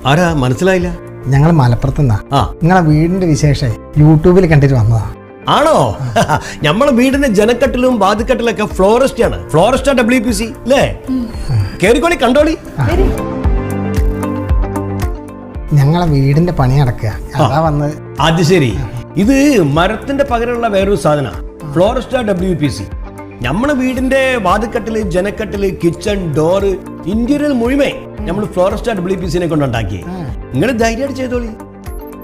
ആരാ മനസ്സിലായില്ല? ഞങ്ങൾ മലപ്പുറത്തുനിന്നാ. ആ. നിങ്ങളെ വീടിന്റെ വിശേഷം യൂട്യൂബിൽ കണ്ടിട്ട് വന്നതാ. ആണോ? നമ്മളെ വീടിന്റെ ജനക്കട്ടിലും വാതിക്കട്ടിലൊക്കെ ഫ്ലോറിസ്റ്റ് ആണ്. ഫ്ലോറിസ്റ്റ WPC അല്ലേ? കേറിക്കോളി, കണ്ടോളി. ഞങ്ങളെ വീടിന്റെ പണി നടക്കുക, അതാ വന്നത്. അത് ശരി. ഇത് മരത്തിന്റെ പകരമുള്ള വേറൊരു സാധന, ഫ്ലോറിസ്റ്റ WPC. നമ്മളെ വീടിന്റെ വാതിക്കട്ടില്, ജനക്കട്ടില്, കിച്ചൺ, ഡോറ്, ഇന്റീരിയർ മുഴുവൻ നമ്മൾ ഫ്ലോറിസ്റ്റ WPC കൊണ്ടുണ്ടാക്കി. നിങ്ങൾ ധൈര്യമായിട്ട് ചെയ്തോളി.